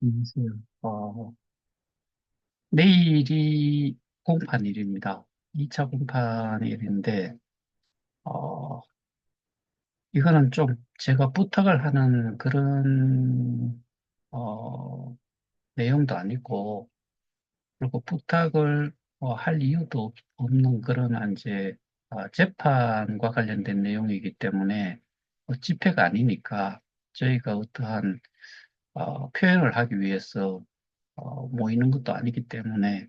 안녕하세요. 내일이 공판일입니다. 2차 공판일인데, 어, 이거는 좀 제가 부탁을 하는 그런, 어, 내용도 아니고, 그리고 부탁을 할 이유도 없는 그런, 이제, 재판과 관련된 내용이기 때문에, 집회가 아니니까, 저희가 어떠한, 표현을 하기 위해서, 모이는 것도 아니기 때문에,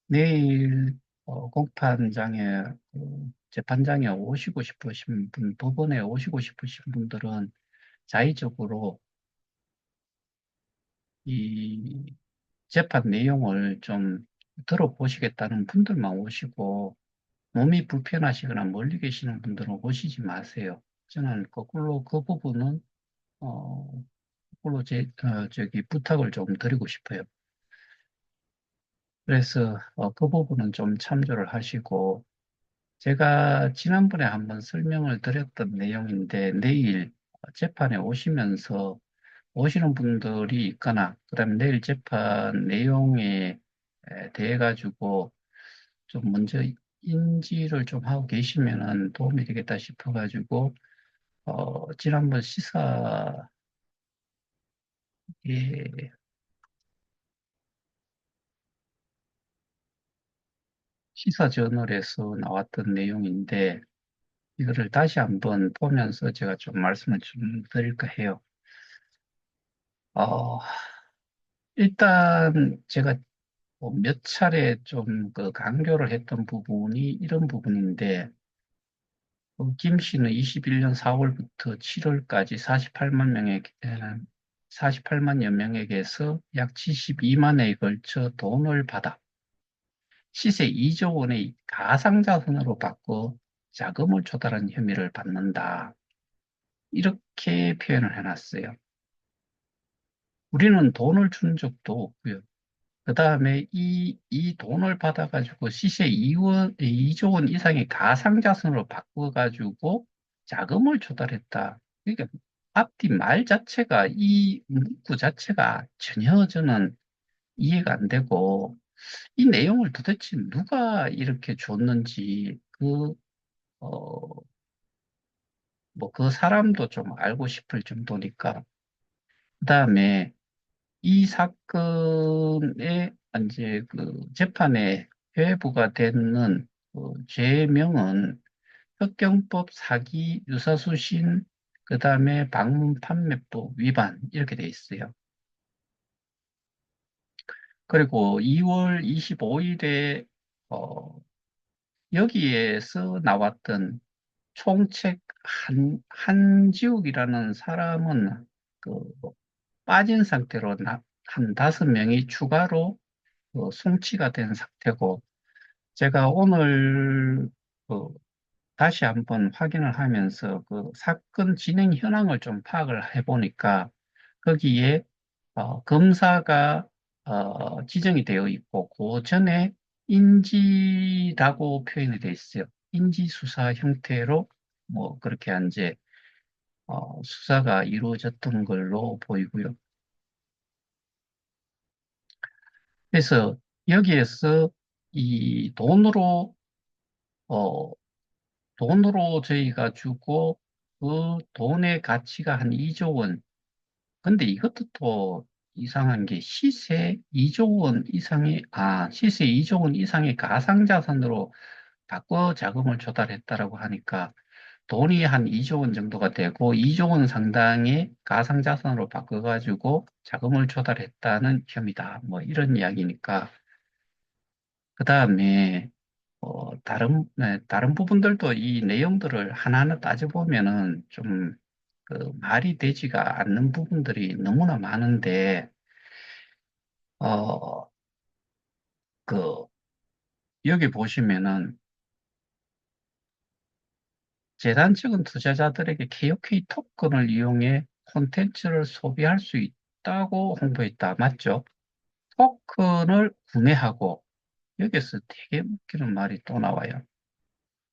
내일 공판장에 재판장에 오시고 싶으신 분, 법원에 오시고 싶으신 분들은 자의적으로 이 재판 내용을 좀 들어보시겠다는 분들만 오시고 몸이 불편하시거나 멀리 계시는 분들은 오시지 마세요. 저는 거꾸로 그 부분은 어, 거꾸로 저기 부탁을 좀 드리고 싶어요. 그래서 그 부분은 좀 참조를 하시고 제가 지난번에 한번 설명을 드렸던 내용인데 내일 재판에 오시면서 오시는 분들이 있거나 그다음에 내일 재판 내용에 대해 가지고 좀 먼저 인지를 좀 하고 계시면은 도움이 되겠다 싶어 가지고 지난번 예, 시사 저널에서 나왔던 내용인데 이거를 다시 한번 보면서 제가 좀 말씀을 좀 드릴까 해요. 어, 일단 제가 몇 차례 좀 그 강조를 했던 부분이 이런 부분인데, 김 씨는 21년 4월부터 7월까지 48만여 명에게서 약 72만에 걸쳐 돈을 받아 시세 2조 원의 가상자산으로 바꿔 자금을 조달한 혐의를 받는다. 이렇게 표현을 해놨어요. 우리는 돈을 준 적도 없고요. 그 다음에 이 돈을 받아가지고 시세 2조 원 이상의 가상자산으로 바꿔가지고 자금을 조달했다. 그러니까 앞뒤 말 자체가 이 문구 자체가 전혀 저는 이해가 안 되고 이 내용을 도대체 누가 이렇게 줬는지 뭐 그 사람도 좀 알고 싶을 정도니까. 그 다음에 이 사건의 이제 그 재판에 회부가 되는 그 죄명은 흑경법 사기 유사수신 그다음에 방문 판매법 위반 이렇게 돼 있어요. 그리고 2월 25일에 여기에서 나왔던 총책 한지욱이라는 사람은 그 빠진 상태로 한 5명이 추가로 송치가 된 상태고, 제가 오늘 그 다시 한번 확인을 하면서 그 사건 진행 현황을 좀 파악을 해보니까 거기에 검사가 지정이 되어 있고, 그 전에 인지라고 표현이 되어 있어요. 인지 수사 형태로 뭐 그렇게 이제 수사가 이루어졌던 걸로 보이고요. 그래서 여기에서 이 어, 돈으로 저희가 주고 그 돈의 가치가 한 2조 원. 근데 이것도 또 이상한 게 시세 2조 원 이상의 가상자산으로 바꿔 자금을 조달했다라고 하니까 돈이 한 2조 원 정도가 되고 2조 원 상당의 가상자산으로 바꿔가지고 자금을 조달했다는 혐의다. 뭐 이런 이야기니까 그 다음에 다른 부분들도 이 내용들을 하나하나 따져보면은 좀 그 말이 되지가 않는 부분들이 너무나 많은데 어, 그 여기 보시면은 재단 측은 투자자들에게 KOK 토큰을 이용해 콘텐츠를 소비할 수 있다고 홍보했다. 맞죠? 토큰을 구매하고 여기서 되게 웃기는 말이 또 나와요.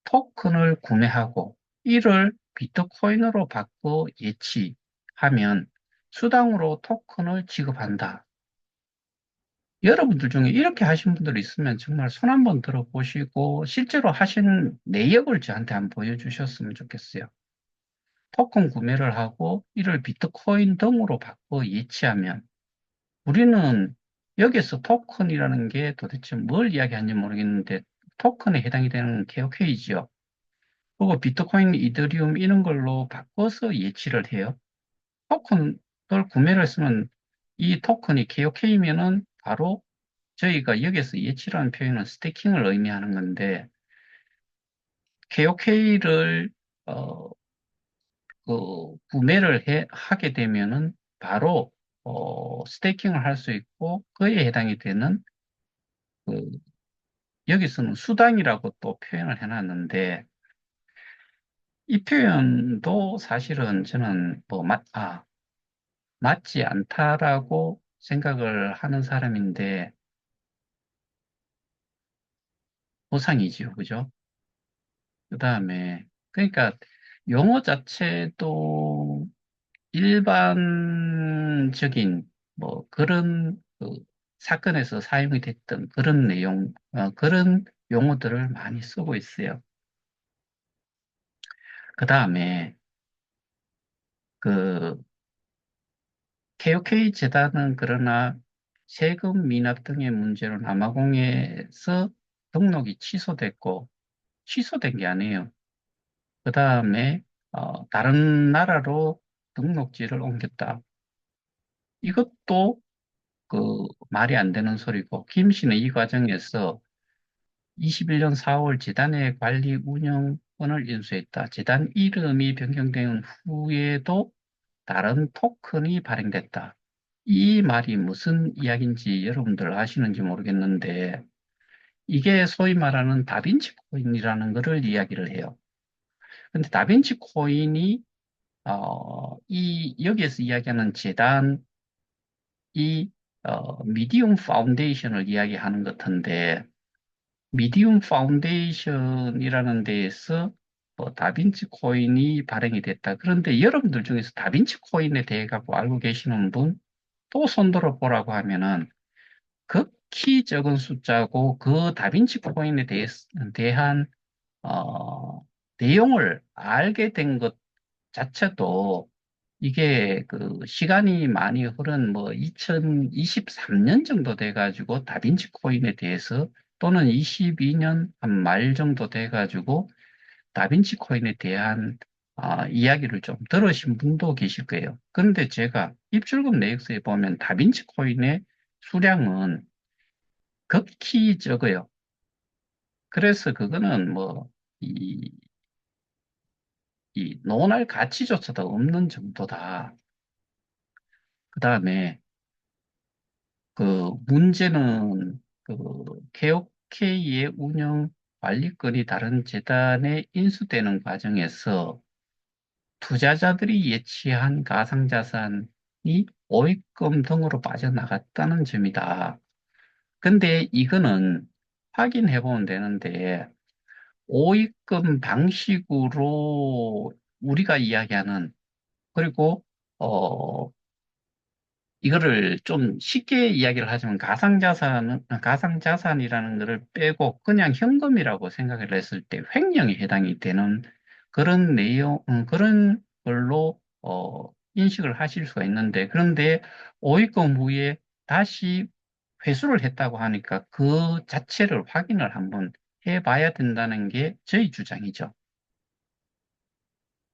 토큰을 구매하고 이를 비트코인으로 바꿔 예치하면 수당으로 토큰을 지급한다. 여러분들 중에 이렇게 하신 분들 있으면 정말 손 한번 들어보시고 실제로 하신 내역을 저한테 한번 보여주셨으면 좋겠어요. 토큰 구매를 하고 이를 비트코인 등으로 바꿔 이체하면 우리는 여기서 토큰이라는 게 도대체 뭘 이야기하는지 모르겠는데 토큰에 해당이 되는 KOK이죠. 그리고 비트코인, 이더리움 이런 걸로 바꿔서 예치를 해요. 토큰을 구매를 했으면 이 토큰이 KOK면은 바로 저희가 여기서 예치라는 표현은 스테이킹을 의미하는 건데 KOK를 하게 되면은 바로 스테이킹을 할 수 있고 그에 해당이 되는 그 여기서는 수당이라고 또 표현을 해놨는데 이 표현도 사실은 저는 맞지 않다라고 생각을 하는 사람인데 보상이지요, 그죠? 그 다음에 그러니까 용어 자체도 일반적인 뭐 그런 사건에서 사용이 됐던 그런 그런 용어들을 많이 쓰고 있어요. 그 다음에 그 KOK 재단은 그러나 세금 미납 등의 문제로 남아공에서 등록이 취소된 게 아니에요. 그 다음에 다른 나라로 등록지를 옮겼다. 이것도 말이 안 되는 소리고 김 씨는 이 과정에서 21년 4월 재단의 관리 운영권을 인수했다. 재단 이름이 변경된 후에도 다른 토큰이 발행됐다. 이 말이 무슨 이야기인지 여러분들 아시는지 모르겠는데 이게 소위 말하는 다빈치 코인이라는 것을 이야기를 해요. 근데 다빈치 코인이 여기에서 이야기하는 재단이 미디움 파운데이션을 이야기하는 것 같은데 미디움 파운데이션이라는 데에서 다빈치 코인이 발행이 됐다. 그런데 여러분들 중에서 다빈치 코인에 대해 갖고 알고 계시는 분 또 손들어 보라고 하면은 극히 적은 숫자고 그 다빈치 코인에 대한 내용을 알게 된 것 자체도 이게 시간이 많이 흐른 2023년 정도 돼가지고 다빈치 코인에 대해서 또는 22년 한 말 정도 돼가지고 다빈치 코인에 대한 이야기를 좀 들으신 분도 계실 거예요. 그런데 제가 입출금 내역서에 보면 다빈치 코인의 수량은 극히 적어요. 그래서 그거는 이, 이 논할 가치조차도 없는 정도다. 그 다음에 문제는 KOK의 운영 관리권이 다른 재단에 인수되는 과정에서 투자자들이 예치한 가상자산이 오입금 등으로 빠져나갔다는 점이다. 근데 이거는 확인해 보면 되는데 오입금 방식으로 우리가 이야기하는 그리고 어 이거를 좀 쉽게 이야기를 하자면 가상자산이라는 것을 빼고 그냥 현금이라고 생각을 했을 때 횡령에 해당이 되는 그런 걸로, 인식을 하실 수가 있는데, 그런데 오입금 후에 다시 회수를 했다고 하니까 그 자체를 확인을 한번 해봐야 된다는 게 저희 주장이죠.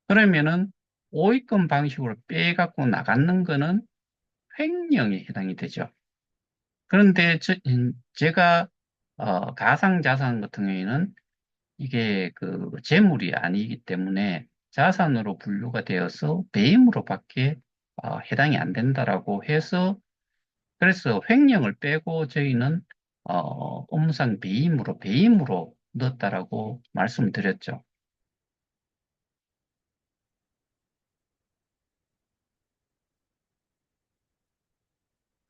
그러면은 오입금 방식으로 빼갖고 나가는 거는 횡령에 해당이 되죠. 그런데 제가 가상자산 같은 경우에는 이게 재물이 아니기 때문에 자산으로 분류가 되어서 배임으로밖에 해당이 안 된다라고 해서 그래서 횡령을 빼고 저희는 업무상 배임으로 넣었다라고 말씀드렸죠.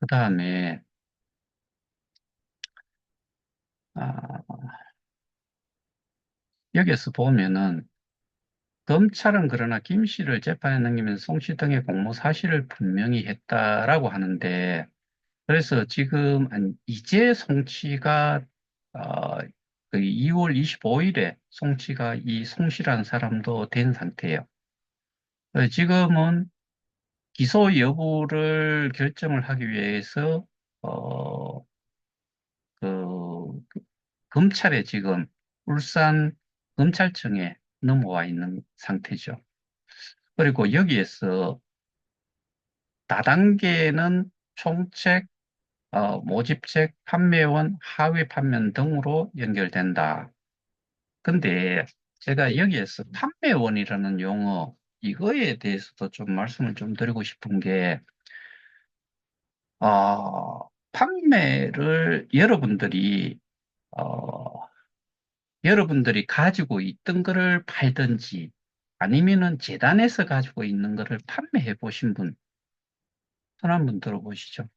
그 다음에 여기서 보면은 검찰은 그러나 김 씨를 재판에 넘기면서 송 씨 등의 공모 사실을 분명히 했다라고 하는데, 그래서 지금 이제 송치가 어, 그 2월 25일에 송치가 이 송씨라는 사람도 된 상태예요. 지금은 기소 여부를 결정을 하기 위해서 어, 그 검찰에 지금 울산 검찰청에 넘어와 있는 상태죠. 그리고 여기에서 다단계는 총책, 모집책, 판매원, 하위 판매원 등으로 연결된다. 근데 제가 여기에서 판매원이라는 용어, 이거에 대해서도 좀 말씀을 좀 드리고 싶은 게, 판매를 여러분들이 가지고 있던 거를 팔든지 아니면은 재단에서 가지고 있는 거를 판매해 보신 분, 손 한번 들어보시죠.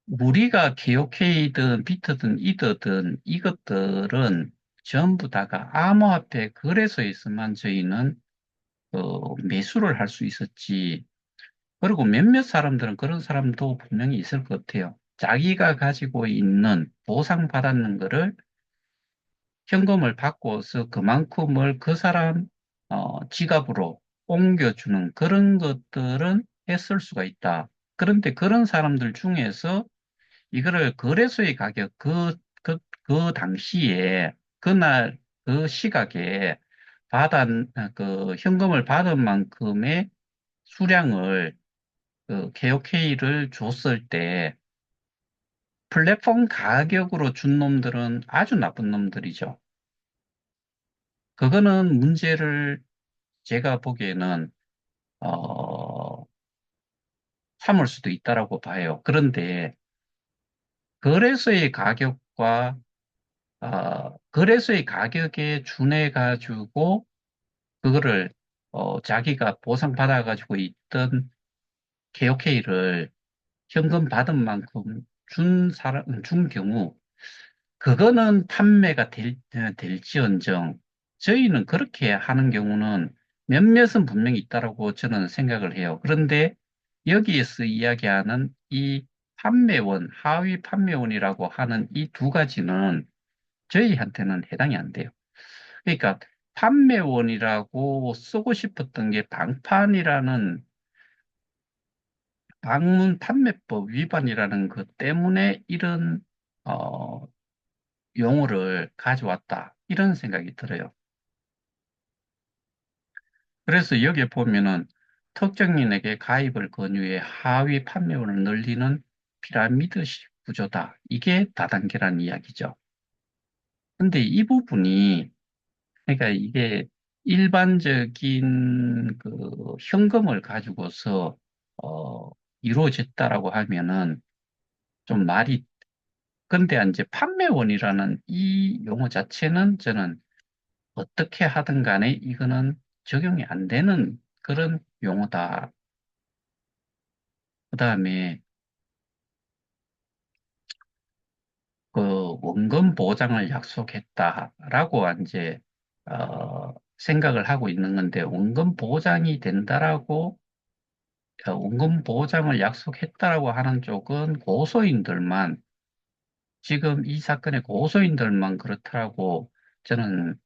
우리가 KOK든 비트든 이더든 이것들은 전부 다가 암호화폐 거래소에서만 저희는 매수를 할 수 있었지. 그리고 몇몇 사람들은 그런 사람도 분명히 있을 것 같아요. 자기가 가지고 있는 보상받았는 거를 현금을 바꿔서 그만큼을 그 사람 지갑으로 옮겨주는 그런 것들은 했을 수가 있다. 그런데 그런 사람들 중에서 이거를 거래소의 가격, 그 당시에, 그날, 그 시각에 현금을 받은 만큼의 수량을, KOK를 줬을 때, 플랫폼 가격으로 준 놈들은 아주 나쁜 놈들이죠. 그거는 문제를 제가 보기에는, 어, 삼을 수도 있다라고 봐요. 그런데, 거래소의 가격과 거래소의 가격에 준해가지고, 그거를, 자기가 보상받아가지고 있던 KOK를 현금 받은 만큼 준 경우, 그거는 판매가 될지언정, 저희는 그렇게 하는 경우는 몇몇은 분명히 있다라고 저는 생각을 해요. 그런데 여기에서 이야기하는 이 판매원, 하위 판매원이라고 하는 이 두 가지는 저희한테는 해당이 안 돼요. 그러니까 판매원이라고 쓰고 싶었던 게 방판이라는 방문 판매법 위반이라는 것 때문에 이런 어, 용어를 가져왔다. 이런 생각이 들어요. 그래서 여기에 보면은 특정인에게 가입을 권유해 하위 판매원을 늘리는 피라미드식 구조다. 이게 다단계라는 이야기죠. 근데 이 부분이 그러니까 이게 일반적인 그 현금을 가지고서 어, 이루어졌다라고 하면은 좀 말이 근데 이제 판매원이라는 이 용어 자체는 저는 어떻게 하든 간에 이거는 적용이 안 되는 그런 용어다. 그다음에 그 원금 보장을 약속했다라고 이제 생각을 하고 있는 건데 원금 보장이 된다라고 원금 보장을 약속했다라고 하는 쪽은 고소인들만 지금 이 사건의 고소인들만 그렇다라고 저는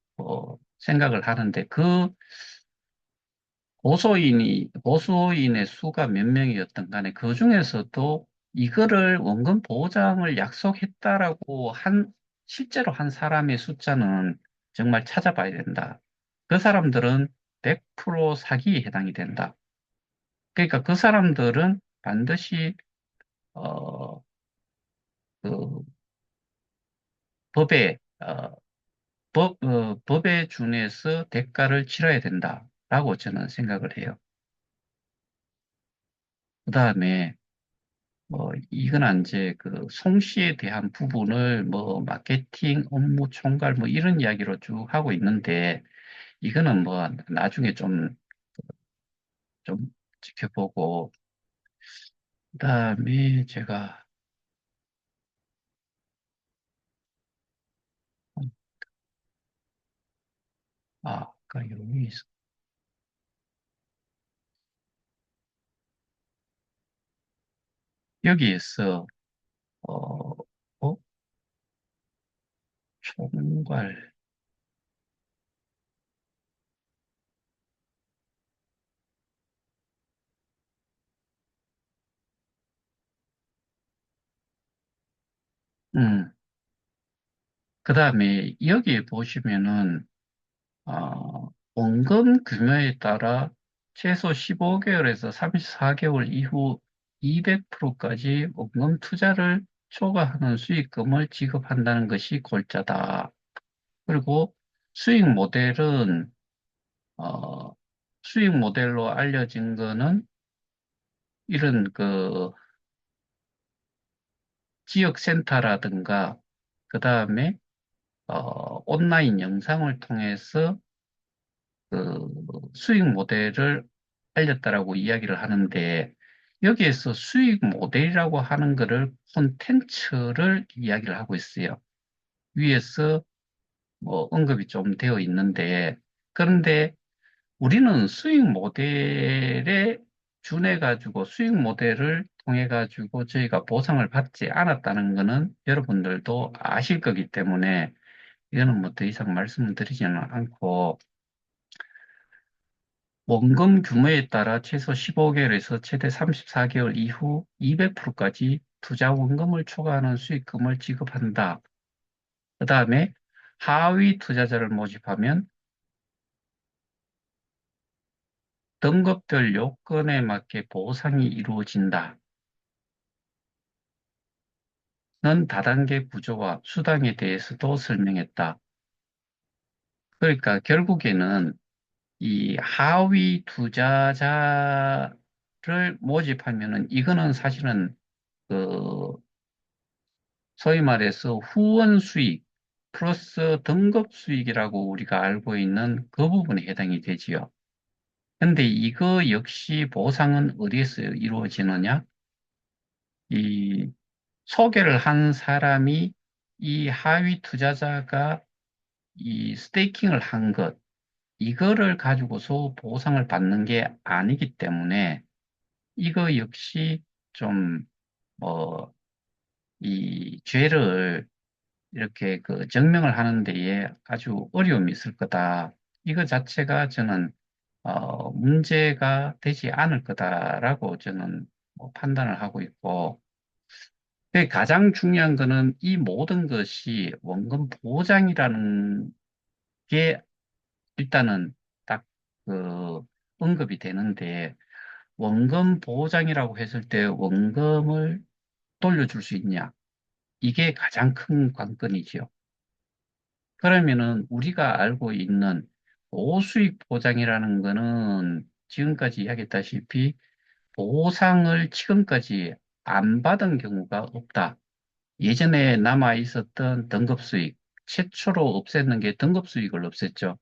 생각을 하는데 그 고소인의 수가 몇 명이었던 간에 그 중에서도 이거를 원금 보장을 약속했다라고 실제로 한 사람의 숫자는 정말 찾아봐야 된다. 그 사람들은 100% 사기에 해당이 된다. 그러니까 그 사람들은 반드시, 어, 그 법에, 법에 준해서 대가를 치러야 된다라고 저는 생각을 해요. 그 다음에 이건 이제 그 송시에 대한 부분을 뭐 마케팅, 업무 총괄 뭐 이런 이야기로 쭉 하고 있는데 이거는 뭐 나중에 좀 지켜보고 그다음에 제가 그러니까 여기에서, 어, 어, 총괄, 그 다음에 여기에 보시면은, 원금 규모에 따라 최소 15개월에서 34개월 이후 200%까지 원금 투자를 초과하는 수익금을 지급한다는 것이 골자다. 그리고 수익 모델은, 어, 수익 모델로 알려진 거는 이런 지역센터라든가, 그 다음에, 온라인 영상을 통해서 그 수익 모델을 알렸다라고 이야기를 하는데, 여기에서 수익 모델이라고 하는 거를 콘텐츠를 이야기를 하고 있어요. 위에서 뭐 언급이 좀 되어 있는데, 그런데 우리는 수익 모델에 준해 가지고 수익 모델을 통해 가지고 저희가 보상을 받지 않았다는 것은 여러분들도 아실 거기 때문에 이거는 뭐 더 이상 말씀을 드리지는 않고, 원금 규모에 따라 최소 15개월에서 최대 34개월 이후 200%까지 투자 원금을 초과하는 수익금을 지급한다. 그 다음에 하위 투자자를 모집하면 등급별 요건에 맞게 보상이 이루어진다. 는 다단계 구조와 수당에 대해서도 설명했다. 그러니까 결국에는 이 하위 투자자를 모집하면은 이거는 사실은 그 소위 말해서 후원 수익 플러스 등급 수익이라고 우리가 알고 있는 그 부분에 해당이 되지요. 근데 이거 역시 보상은 어디에서 이루어지느냐? 이 소개를 한 사람이 이 하위 투자자가 이 스테이킹을 한 것, 이거를 가지고서 보상을 받는 게 아니기 때문에 이거 역시 좀, 뭐, 이 죄를 이렇게 증명을 하는 데에 아주 어려움이 있을 거다. 이거 자체가 저는, 문제가 되지 않을 거다라고 저는 뭐 판단을 하고 있고, 가장 중요한 거는 이 모든 것이 원금 보장이라는 게 일단은 딱 언급이 되는데, 원금 보장이라고 했을 때 원금을 돌려줄 수 있냐? 이게 가장 큰 관건이지요. 그러면은 우리가 알고 있는 고수익 보장이라는 거는 지금까지 이야기했다시피 보상을 지금까지 안 받은 경우가 없다. 예전에 남아 있었던 등급수익, 최초로 없앴는 게 등급수익을 없앴죠.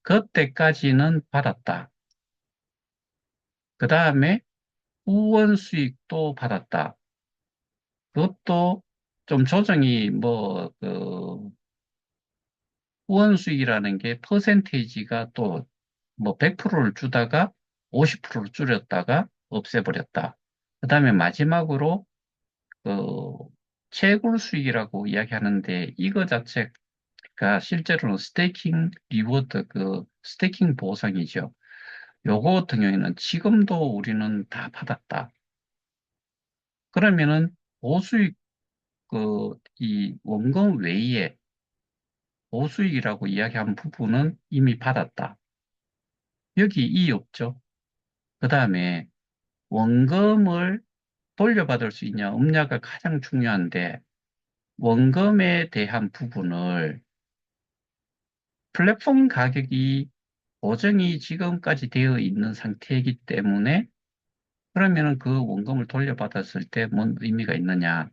그때까지는 받았다. 그 다음에 후원 수익도 받았다. 그것도 좀 조정이 후원 수익이라는 게 퍼센테이지가 또 뭐 100%를 주다가 50%를 줄였다가 없애버렸다. 그 다음에 마지막으로 그 채굴 수익이라고 이야기하는데 이거 자체가 실제로는 스테이킹 리워드 스테이킹 보상이죠. 요거 같은 경우에는 지금도 우리는 다 받았다. 그러면은 보수익 이 원금 외에 보수익이라고 이야기한 부분은 이미 받았다. 여기 이 없죠. 그 다음에 원금을 돌려받을 수 있냐 없냐가 가장 중요한데 원금에 대한 부분을 플랫폼 가격이 보정이 지금까지 되어 있는 상태이기 때문에 그러면은 그 원금을 돌려받았을 때 뭔 의미가 있느냐?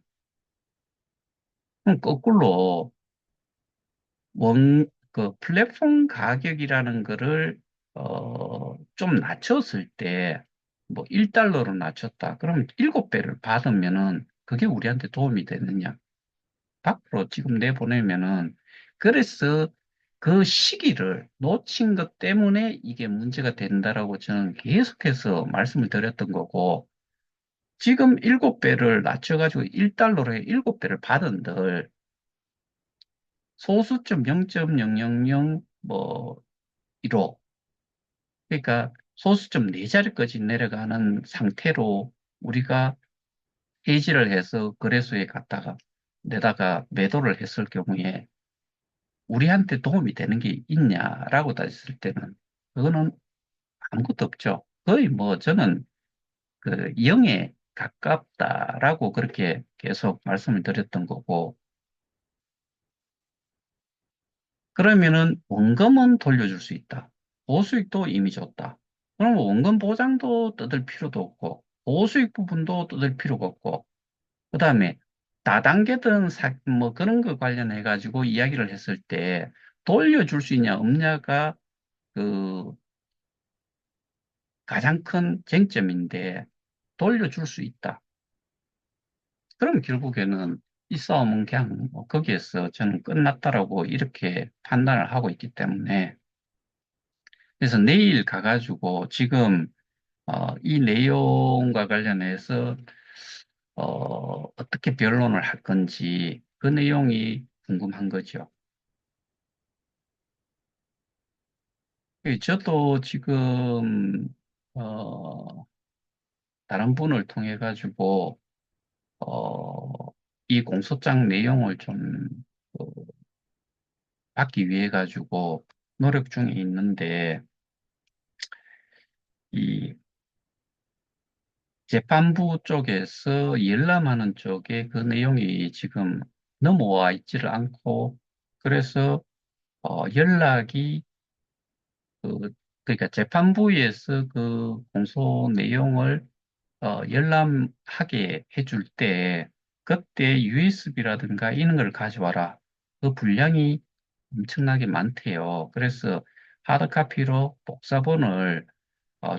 그럼 거꾸로 플랫폼 가격이라는 거를 좀 낮췄을 때 뭐 1달러로 낮췄다. 그러면 7배를 받으면은 그게 우리한테 도움이 되느냐? 밖으로 지금 내보내면은 그래서 그 시기를 놓친 것 때문에 이게 문제가 된다라고 저는 계속해서 말씀을 드렸던 거고, 지금 7배를 낮춰가지고 1달러로 해 7배를 받은들 소수점 0.000 뭐 1호, 그러니까 소수점 네 자리까지 내려가는 상태로 우리가 해지를 해서 거래소에 갔다가 내다가 매도를 했을 경우에 우리한테 도움이 되는 게 있냐라고 따졌을 때는 그거는 아무것도 없죠. 거의 뭐 저는 그 0에 가깝다라고 그렇게 계속 말씀을 드렸던 거고, 그러면은 원금은 돌려줄 수 있다. 보수익도 이미 줬다. 그럼 원금 보장도 뜯을 필요도 없고, 보수익 부분도 뜯을 필요가 없고, 그 다음에 다단계든 뭐 그런 거 관련해 가지고 이야기를 했을 때 돌려줄 수 있냐 없냐가 그 가장 큰 쟁점인데 돌려줄 수 있다. 그럼 결국에는 이 싸움은 그냥 뭐 거기에서 저는 끝났다라고 이렇게 판단을 하고 있기 때문에 그래서 내일 가가지고 지금 이 내용과 관련해서 어떻게 변론을 할 건지 그 내용이 궁금한 거죠. 저도 지금 다른 분을 통해 가지고 어, 이 공소장 내용을 좀 어, 받기 위해 가지고 노력 중에 있는데 이 재판부 쪽에서 열람하는 쪽에 그 내용이 지금 넘어와 있지를 않고 그래서 연락이 그 그러니까 재판부에서 그 공소 내용을 열람하게 해줄 때 그때 USB라든가 이런 걸 가져와라. 그 분량이 엄청나게 많대요. 그래서 하드카피로 복사본을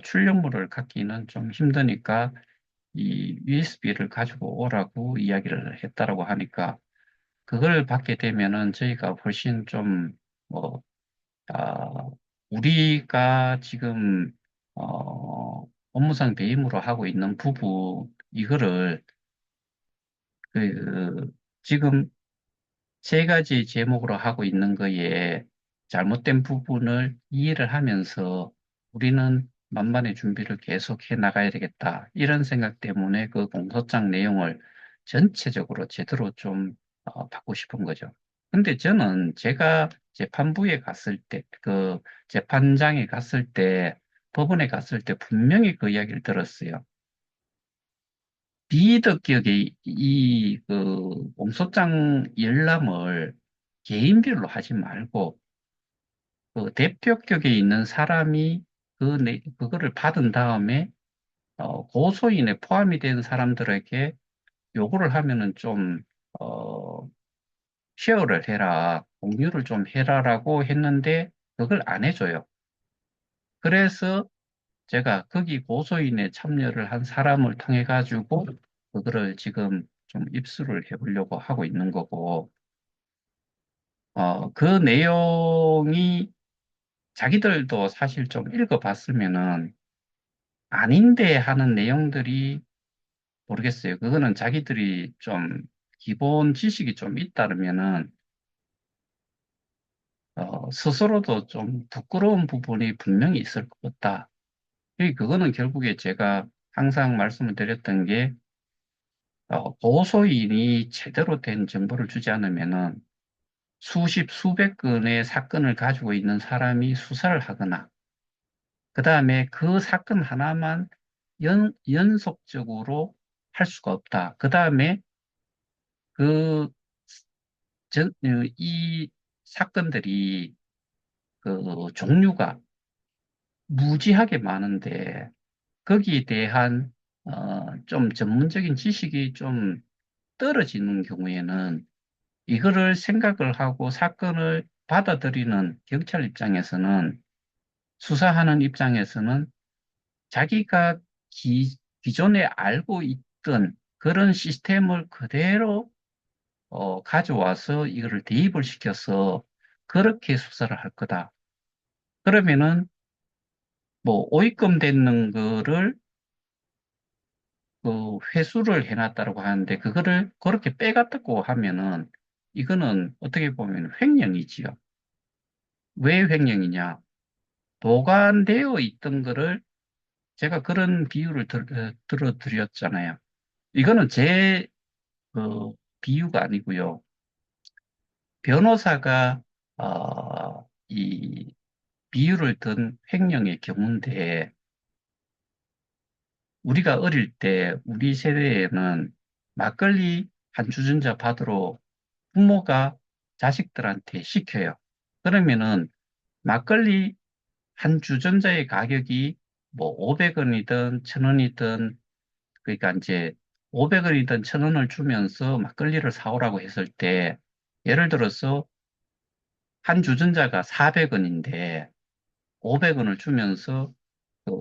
출력물을 갖기는 좀 힘드니까 이 USB를 가지고 오라고 이야기를 했다라고 하니까 그걸 받게 되면은 저희가 훨씬 좀 뭐, 아, 우리가 지금 업무상 배임으로 하고 있는 부분 이거를 그 지금 세 가지 제목으로 하고 있는 거에 잘못된 부분을 이해를 하면서 우리는 만반의 준비를 계속 해 나가야 되겠다. 이런 생각 때문에 그 공소장 내용을 전체적으로 제대로 좀 받고 싶은 거죠. 근데 저는 제가 재판부에 갔을 때, 그 재판장에 갔을 때, 법원에 갔을 때 분명히 그 이야기를 들었어요. 비위덕격의 그 공소장 열람을 개인별로 하지 말고 그 대표격에 있는 사람이 그거를 받은 다음에 고소인에 포함이 된 사람들에게 요구를 하면은 좀 어, 쉐어를 해라, 공유를 좀 해라라고 했는데 그걸 안 해줘요. 그래서 제가 거기 고소인에 참여를 한 사람을 통해 가지고 그거를 지금 좀 입수를 해보려고 하고 있는 거고, 그 내용이 자기들도 사실 좀 읽어봤으면은 아닌데 하는 내용들이 모르겠어요. 그거는 자기들이 좀 기본 지식이 좀 있다면은 스스로도 좀 부끄러운 부분이 분명히 있을 것 같다. 그거는 결국에 제가 항상 말씀을 드렸던 게 고소인이 제대로 된 정보를 주지 않으면은 수십, 수백 건의 사건을 가지고 있는 사람이 수사를 하거나, 그 다음에 그 사건 하나만 연속적으로 할 수가 없다. 그 다음에 그, 이 사건들이 그 종류가 무지하게 많은데, 거기에 대한, 좀 전문적인 지식이 좀 떨어지는 경우에는 이거를 생각을 하고 사건을 받아들이는 경찰 입장에서는 수사하는 입장에서는 자기가 기존에 알고 있던 그런 시스템을 그대로 가져와서 이거를 대입을 시켜서 그렇게 수사를 할 거다. 그러면은 뭐 오입금 되는 거를 그 회수를 해놨다고 하는데 그거를 그렇게 빼갔다고 하면은 이거는 어떻게 보면 횡령이지요. 왜 횡령이냐? 보관되어 있던 거를 제가 그런 비유를 들어드렸잖아요. 이거는 제 비유가 아니고요. 변호사가 이 비유를 든 횡령의 경우인데 우리가 어릴 때 우리 세대에는 막걸리 한 주전자 받으러 부모가 자식들한테 시켜요. 그러면은 막걸리 한 주전자의 가격이 뭐 500원이든 1000원이든 그러니까 이제 500원이든 1000원을 주면서 막걸리를 사오라고 했을 때 예를 들어서 한 주전자가 400원인데 500원을 주면서 그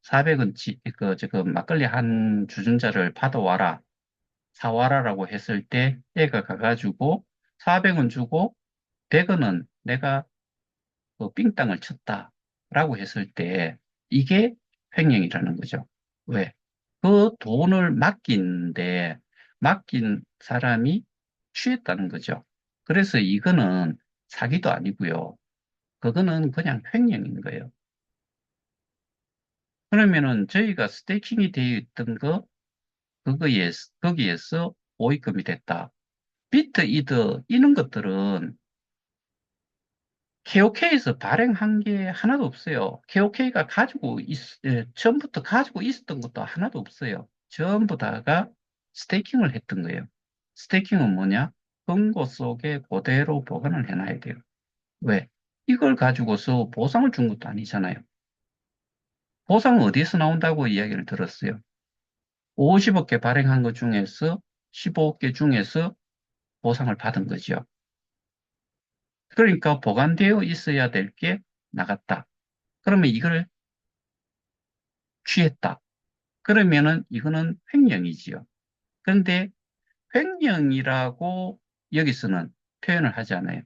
400원치 지금 막걸리 한 주전자를 받아와라 사와라라고 했을 때 애가 가가지고 400원 주고 100원은 내가 그 삥땅을 쳤다라고 했을 때 이게 횡령이라는 거죠. 왜? 그 돈을 맡긴 사람이 취했다는 거죠. 그래서 이거는 사기도 아니고요. 그거는 그냥 횡령인 거예요. 그러면은 저희가 스테이킹이 되어 있던 거기에서 오입금이 됐다. 비트, 이더, 이런 것들은 KOK에서 발행한 게 하나도 없어요. KOK가 처음부터 가지고 있었던 것도 하나도 없어요. 전부 다가 스테이킹을 했던 거예요. 스테이킹은 뭐냐? 금고 속에 그대로 보관을 해놔야 돼요. 왜? 이걸 가지고서 보상을 준 것도 아니잖아요. 보상은 어디서 나온다고 이야기를 들었어요. 50억 개 발행한 것 중에서 15억 개 중에서 보상을 받은 거죠. 그러니까 보관되어 있어야 될 게 나갔다. 그러면 이걸 취했다. 그러면은 이거는 횡령이지요. 그런데 횡령이라고 여기서는 표현을 하지 않아요.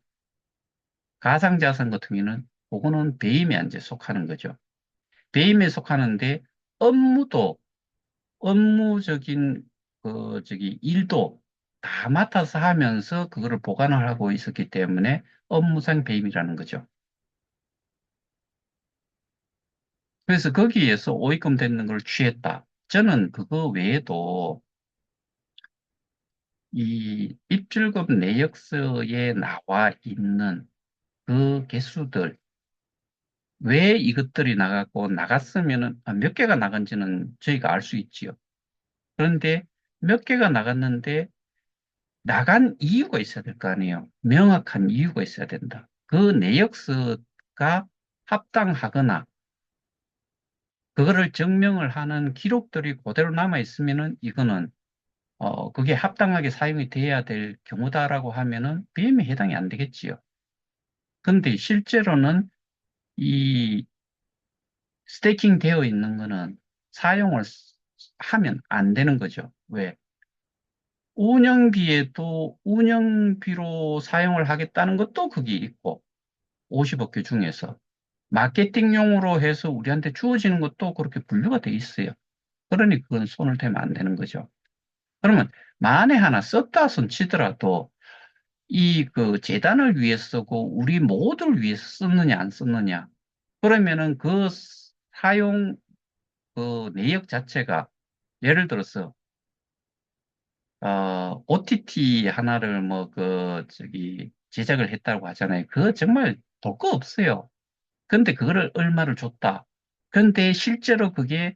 가상자산 같은 경우는 그거는 배임에 이제 속하는 거죠. 배임에 속하는데 업무도 업무적인 일도 다 맡아서 하면서 그거를 보관을 하고 있었기 때문에 업무상 배임이라는 거죠. 그래서 거기에서 오입금 되는 걸 취했다. 저는 그거 외에도 이 입출금 내역서에 나와 있는 그 개수들, 왜 이것들이 나갔고 나갔으면은 몇 개가 나간지는 저희가 알 수 있지요. 그런데 몇 개가 나갔는데 나간 이유가 있어야 될 거 아니에요. 명확한 이유가 있어야 된다. 그 내역서가 합당하거나 그거를 증명을 하는 기록들이 그대로 남아 있으면은 이거는 그게 합당하게 사용이 돼야 될 경우다라고 하면은 비임에 해당이 안 되겠지요. 근데 실제로는 이 스테이킹 되어 있는 거는 사용을 하면 안 되는 거죠. 왜? 운영비로 사용을 하겠다는 것도 거기 있고, 50억 개 중에서. 마케팅용으로 해서 우리한테 주어지는 것도 그렇게 분류가 돼 있어요. 그러니 그건 손을 대면 안 되는 거죠. 그러면 만에 하나 썼다 손 치더라도 이 그 재단을 위해서 쓰고 우리 모두를 위해서 썼느냐 안 썼느냐. 그러면은 그 사용 그 내역 자체가 예를 들어서 OTT 하나를 제작을 했다고 하잖아요. 그거 정말 될 거 없어요. 근데 그거를 얼마를 줬다. 근데 실제로 그게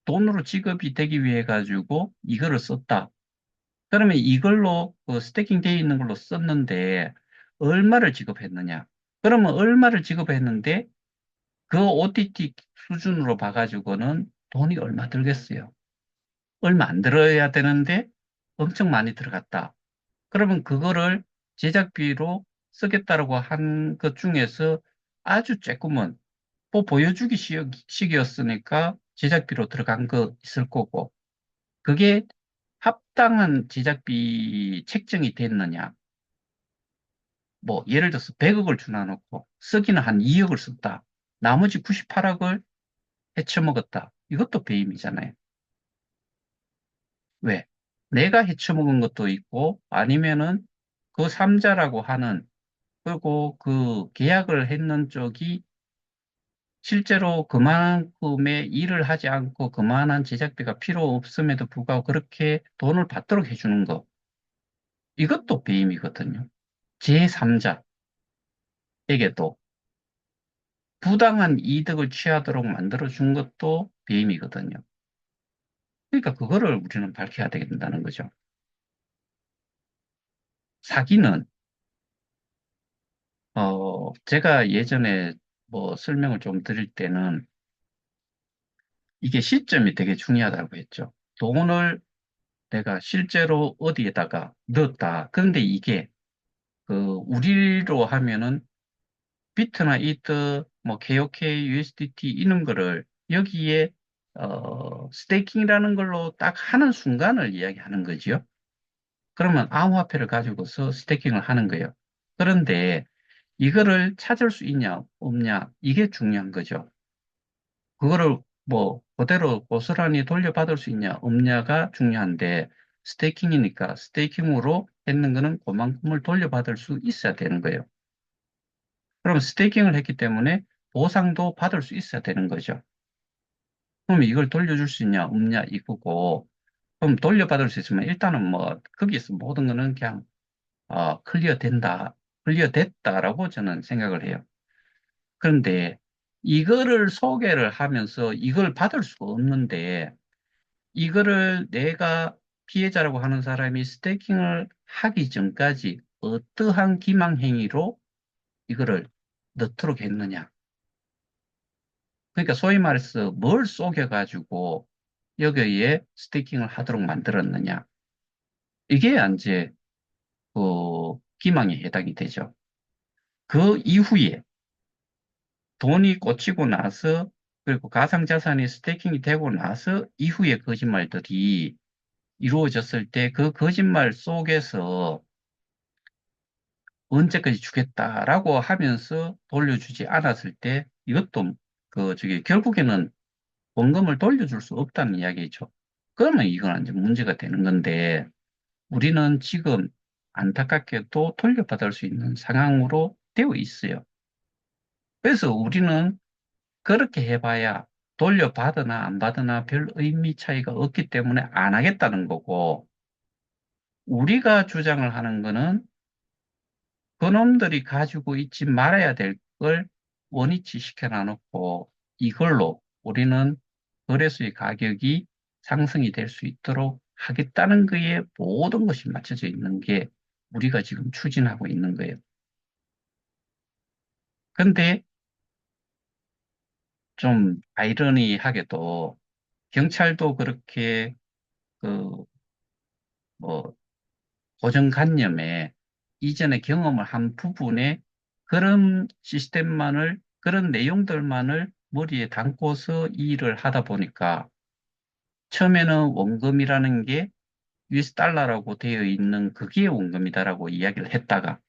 돈으로 지급이 되기 위해 가지고 이거를 썼다. 그러면 이걸로 그 스태킹 되어 있는 걸로 썼는데 얼마를 지급했느냐? 그러면 얼마를 지급했는데 그 OTT 수준으로 봐가지고는 돈이 얼마 들겠어요? 얼마 안 들어야 되는데 엄청 많이 들어갔다. 그러면 그거를 제작비로 쓰겠다라고 한 것 중에서 아주 쬐끔은 뭐 보여주기 식이었으니까 제작비로 들어간 거 있을 거고 그게 합당한 제작비 책정이 됐느냐? 뭐 예를 들어서 100억을 주놔놓고 쓰기는 한 2억을 썼다. 나머지 98억을 헤쳐먹었다. 이것도 배임이잖아요. 왜? 내가 헤쳐먹은 것도 있고 아니면은 그 삼자라고 하는 그리고 그 계약을 했는 쪽이 실제로 그만큼의 일을 하지 않고 그만한 제작비가 필요 없음에도 불구하고 그렇게 돈을 받도록 해주는 거. 이것도 배임이거든요. 제3자에게도 부당한 이득을 취하도록 만들어준 것도 배임이거든요. 그러니까 그거를 우리는 밝혀야 된다는 거죠. 사기는, 제가 예전에 뭐 설명을 좀 드릴 때는 이게 시점이 되게 중요하다고 했죠. 돈을 내가 실제로 어디에다가 넣었다. 그런데 이게 그 우리로 하면은 비트나 이트, 뭐 KOK, USDT 이런 거를 여기에 스테이킹이라는 걸로 딱 하는 순간을 이야기하는 거죠. 그러면 암호화폐를 가지고서 스테이킹을 하는 거예요. 그런데 이거를 찾을 수 있냐 없냐 이게 중요한 거죠. 그거를 뭐 그대로 고스란히 돌려받을 수 있냐 없냐가 중요한데 스테이킹이니까 스테이킹으로 했는 거는 그만큼을 돌려받을 수 있어야 되는 거예요. 그럼 스테이킹을 했기 때문에 보상도 받을 수 있어야 되는 거죠. 그럼 이걸 돌려줄 수 있냐 없냐 이거고 그럼 돌려받을 수 있으면 일단은 뭐 거기에서 모든 거는 그냥 클리어 된다, 클리어 됐다라고 저는 생각을 해요. 그런데 이거를 소개를 하면서 이걸 받을 수가 없는데 이거를 내가 피해자라고 하는 사람이 스테이킹을 하기 전까지 어떠한 기망행위로 이거를 넣도록 했느냐. 그러니까 소위 말해서 뭘 속여가지고 여기에 스테이킹을 하도록 만들었느냐. 이게 이제 기망에 해당이 되죠. 그 이후에 돈이 꽂히고 나서 그리고 가상자산이 스테이킹이 되고 나서 이후의 거짓말들이 이루어졌을 때 그 거짓말 속에서 언제까지 주겠다라고 하면서 돌려주지 않았을 때 이것도 결국에는 원금을 돌려줄 수 없다는 이야기죠. 그러면 이건 이제 문제가 되는 건데 우리는 지금 안타깝게도 돌려받을 수 있는 상황으로 되어 있어요. 그래서 우리는 그렇게 해봐야 돌려받으나 안 받으나 별 의미 차이가 없기 때문에 안 하겠다는 거고 우리가 주장을 하는 거는 그놈들이 가지고 있지 말아야 될 걸 원위치 시켜놔놓고 이걸로 우리는 거래소의 가격이 상승이 될 수 있도록 하겠다는 거에 모든 것이 맞춰져 있는 게 우리가 지금 추진하고 있는 거예요. 근데 좀 아이러니하게도 경찰도 그렇게 그 뭐 고정관념에 이전에 경험을 한 부분에 그런 시스템만을 그런 내용들만을 머리에 담고서 이 일을 하다 보니까 처음에는 원금이라는 게 US 달러라고 되어 있는 그게 원금이다라고 이야기를 했다가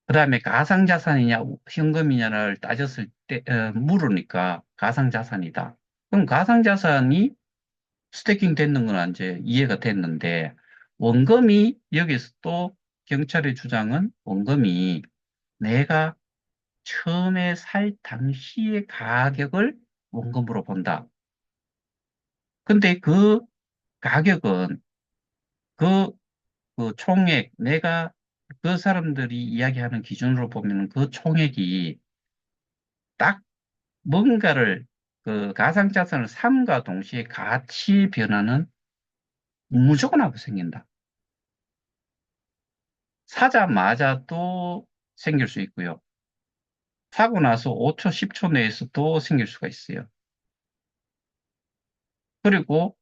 그다음에 가상자산이냐 현금이냐를 따졌을 때 물으니까 가상자산이다. 그럼 가상자산이 스태킹 됐는 건 이제 이해가 됐는데 원금이 여기서 또 경찰의 주장은 원금이 내가 처음에 살 당시의 가격을 원금으로 본다. 근데 그 가격은 그, 그 총액, 내가 그 사람들이 이야기하는 기준으로 보면 그 총액이 딱 뭔가를 그 가상자산을 삼과 동시에 같이 변하는 무조건 하고 생긴다. 사자마자 또 생길 수 있고요. 사고 나서 5초, 10초 내에서도 생길 수가 있어요. 그리고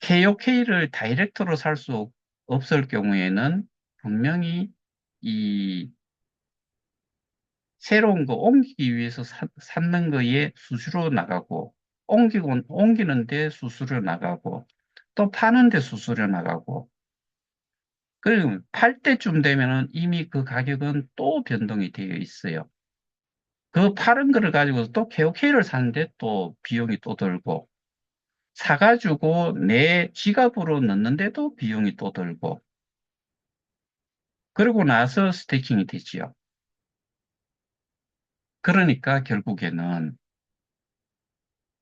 KOK를 다이렉트로 살 수 없을 경우에는 분명히 이 새로운 거 옮기기 위해서 샀는 거에 수수료 나가고 옮기는데 수수료 나가고 또 파는데 수수료 나가고 그리고 팔 때쯤 되면은 이미 그 가격은 또 변동이 되어 있어요. 그 파른 거를 가지고 또 KOK를 사는데 또 비용이 또 들고, 사가지고 내 지갑으로 넣는데도 비용이 또 들고, 그러고 나서 스테이킹이 되지요. 그러니까 결국에는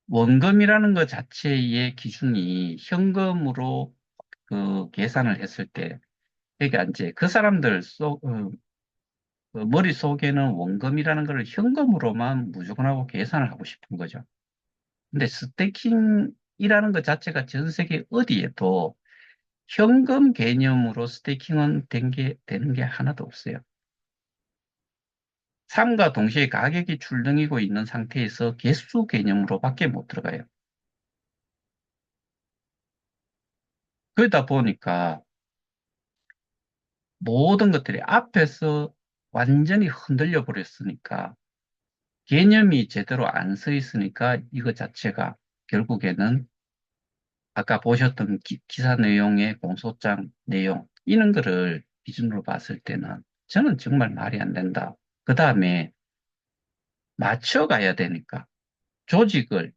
원금이라는 것 자체의 기준이 현금으로 그 계산을 했을 때, 그러니까 이제 그 사람들 그 머릿속에는 원금이라는 걸 현금으로만 무조건 하고 계산을 하고 싶은 거죠. 근데 스테이킹이라는 것 자체가 전 세계 어디에도 현금 개념으로 스테이킹은 되는 게 하나도 없어요. 삶과 동시에 가격이 출렁이고 있는 상태에서 개수 개념으로밖에 못 들어가요. 그러다 보니까 모든 것들이 앞에서 완전히 흔들려 버렸으니까 개념이 제대로 안 서 있으니까 이거 자체가 결국에는 아까 보셨던 사 내용의 공소장 내용 이런 거를 기준으로 봤을 때는 저는 정말 말이 안 된다. 그 다음에 맞춰가야 되니까 조직을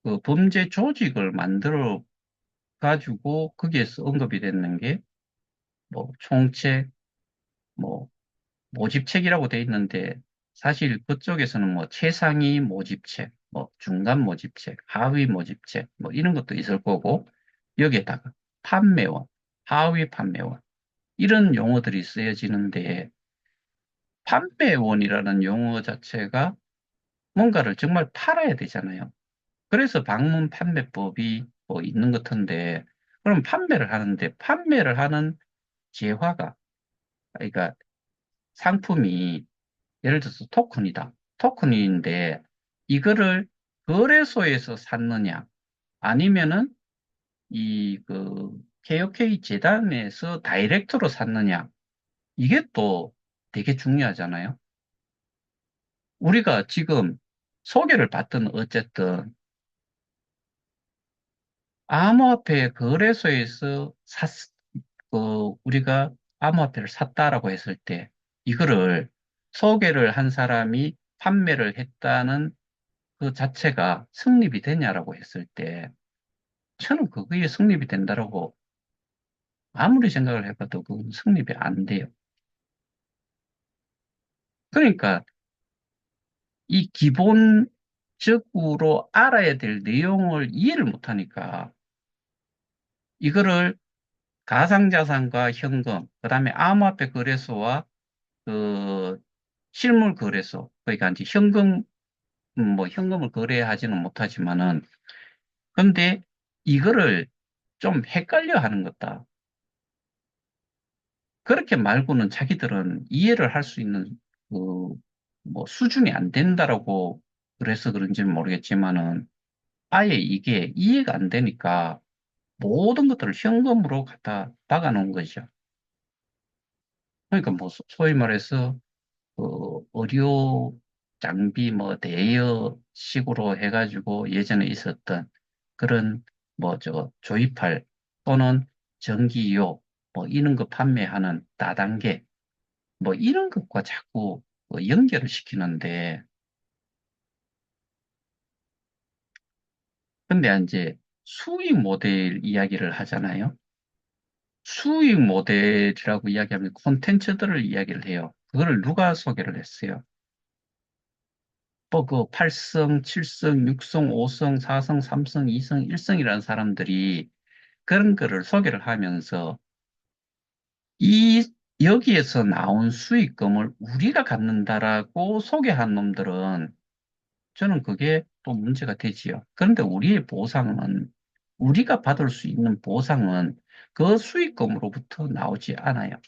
그 범죄 조직을 만들어 가지고 거기에서 언급이 됐는 게 뭐 총책, 뭐 모집책이라고 돼 있는데 사실 그쪽에서는 뭐 최상위 모집책, 뭐 중간 모집책, 하위 모집책 뭐 이런 것도 있을 거고 여기에다가 판매원, 하위 판매원 이런 용어들이 쓰여지는데 판매원이라는 용어 자체가 뭔가를 정말 팔아야 되잖아요. 그래서 방문 판매법이 뭐 있는 것 같은데 그럼 판매를 하는데 판매를 하는 재화가 그러니까 상품이 예를 들어서 토큰이다. 토큰인데 이거를 거래소에서 샀느냐 아니면은 이 그 KOK 재단에서 다이렉트로 샀느냐 이게 또 되게 중요하잖아요. 우리가 지금 소개를 받든 어쨌든 암호화폐 거래소에서 우리가 암호화폐를 샀다라고 했을 때 이거를 소개를 한 사람이 판매를 했다는 그 자체가 성립이 되냐라고 했을 때 저는 그게 성립이 된다라고 아무리 생각을 해봐도 그건 성립이 안 돼요. 그러니까 이 기본적으로 알아야 될 내용을 이해를 못하니까 이거를 가상자산과 현금, 그다음에 암호화폐 거래소와 그 실물 거래소, 그러니까 이제 현금, 뭐 현금을 거래하지는 못하지만은, 근데 이거를 좀 헷갈려 하는 것다. 그렇게 말고는 자기들은 이해를 할 수 있는 그, 뭐 수준이 안 된다라고 그래서 그런지는 모르겠지만은 아예 이게 이해가 안 되니까 모든 것들을 현금으로 갖다 박아놓은 거죠. 그러니까 뭐 소위 말해서 그 의료 장비 뭐 대여식으로 해가지고 예전에 있었던 그런 뭐 저 조이팔 또는 전기요 뭐 이런 거 판매하는 다단계 뭐 이런 것과 자꾸 연결을 시키는데 근데 이제 수익 모델 이야기를 하잖아요. 수익 모델이라고 이야기하면 콘텐츠들을 이야기를 해요. 그거를 누가 소개를 했어요? 뭐 그 8성, 7성, 6성, 5성, 4성, 3성, 2성, 1성이라는 사람들이 그런 거를 소개를 하면서 이 여기에서 나온 수익금을 우리가 갖는다라고 소개한 놈들은 저는 그게 또 문제가 되지요. 그런데 우리의 보상은 우리가 받을 수 있는 보상은 그 수익금으로부터 나오지 않아요.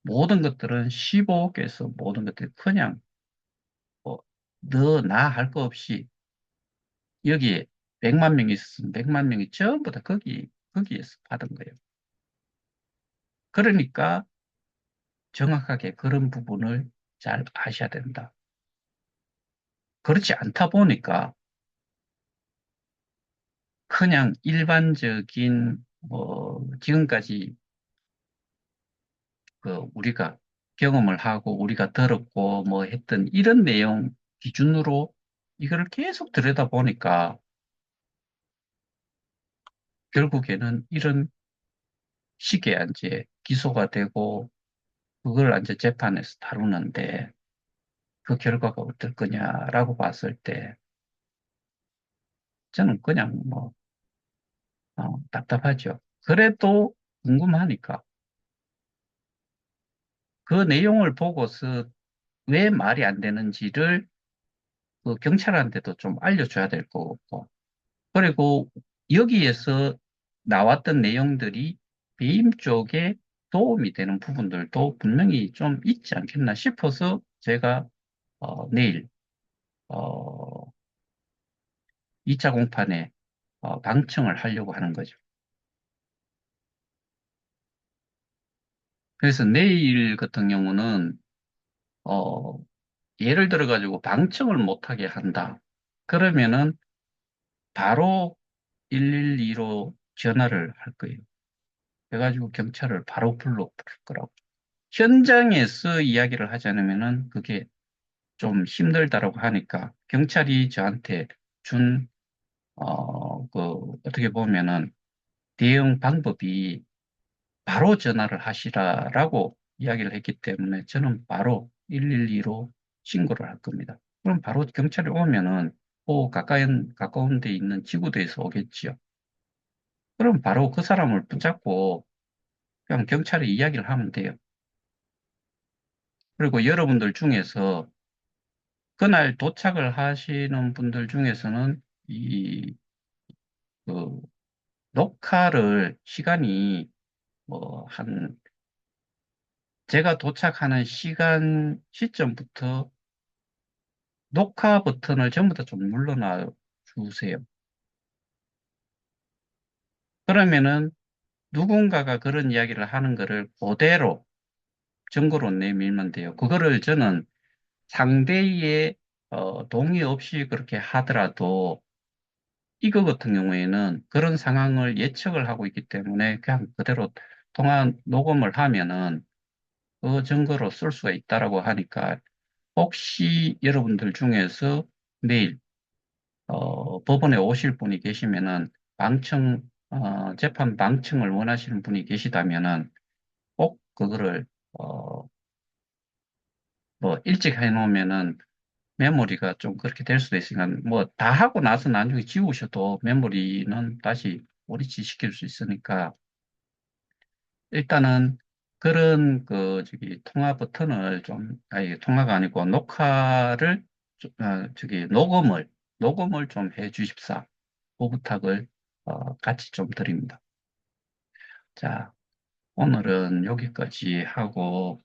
모든 것들은 15억에서 모든 것들이 그냥 뭐 너 나 할 거 없이 여기에 100만 명이 있었으면 100만 명이 전부 다 거기에서 받은 거예요. 그러니까 정확하게 그런 부분을 잘 아셔야 된다. 그렇지 않다 보니까 그냥 일반적인, 지금까지 우리가 경험을 하고 우리가 들었고 뭐 했던 이런 내용 기준으로 이거를 계속 들여다보니까 결국에는 이런 식의 이제 기소가 되고 그걸 이제 재판에서 다루는데 그 결과가 어떨 거냐라고 봤을 때 저는 그냥 뭐 답답하죠. 그래도 궁금하니까 그 내용을 보고서 왜 말이 안 되는지를 그 경찰한테도 좀 알려줘야 될 거고 그리고 여기에서 나왔던 내용들이 배임 쪽에 도움이 되는 부분들도 분명히 좀 있지 않겠나 싶어서 제가 내일 어, 2차 공판에 방청을 하려고 하는 거죠. 그래서 내일 같은 경우는 어, 예를 들어 가지고 방청을 못하게 한다. 그러면은 바로 112로 전화를 할 거예요. 그래가지고 경찰을 바로 불러 부를 거라고. 현장에서 이야기를 하지 않으면은 그게 좀 힘들다라고 하니까 경찰이 저한테 준, 어떻게 보면은 대응 방법이 바로 전화를 하시라라고 이야기를 했기 때문에 저는 바로 112로 신고를 할 겁니다. 그럼 바로 경찰이 오면은 가까운 데 있는 지구대에서 오겠지요. 그럼 바로 그 사람을 붙잡고 그냥 경찰에 이야기를 하면 돼요. 그리고 여러분들 중에서 그날 도착을 하시는 분들 중에서는 이, 그, 녹화를 시간이 한, 제가 도착하는 시점부터 녹화 버튼을 전부 다 좀 눌러놔 주세요. 그러면은 누군가가 그런 이야기를 하는 거를 그대로 증거로 내밀면 돼요. 그거를 저는 상대의 동의 없이 그렇게 하더라도 이거 같은 경우에는 그런 상황을 예측을 하고 있기 때문에 그냥 그대로 통화 녹음을 하면은 그 증거로 쓸 수가 있다라고 하니까 혹시 여러분들 중에서 내일 법원에 오실 분이 계시면은 재판 방청을 원하시는 분이 계시다면은 꼭 그거를 뭐 일찍 해놓으면은 메모리가 좀 그렇게 될 수도 있으니까 뭐 다 하고 나서 나중에 지우셔도 메모리는 다시 오리지 시킬 수 있으니까 일단은 그런 통화 버튼을 아니 통화가 아니고 녹화를 녹음을 좀 해 주십사. 그 부탁을 같이 좀 드립니다. 자, 오늘은 여기까지 하고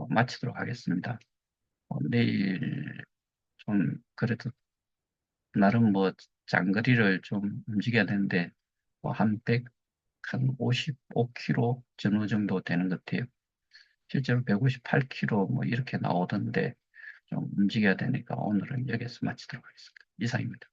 마치도록 하겠습니다. 내일 좀 그래도 나름 뭐 장거리를 좀 움직여야 되는데 뭐한 100, 한 55km 전후 정도 되는 것 같아요. 실제로 158km 뭐 이렇게 나오던데 좀 움직여야 되니까 오늘은 여기서 마치도록 하겠습니다. 이상입니다.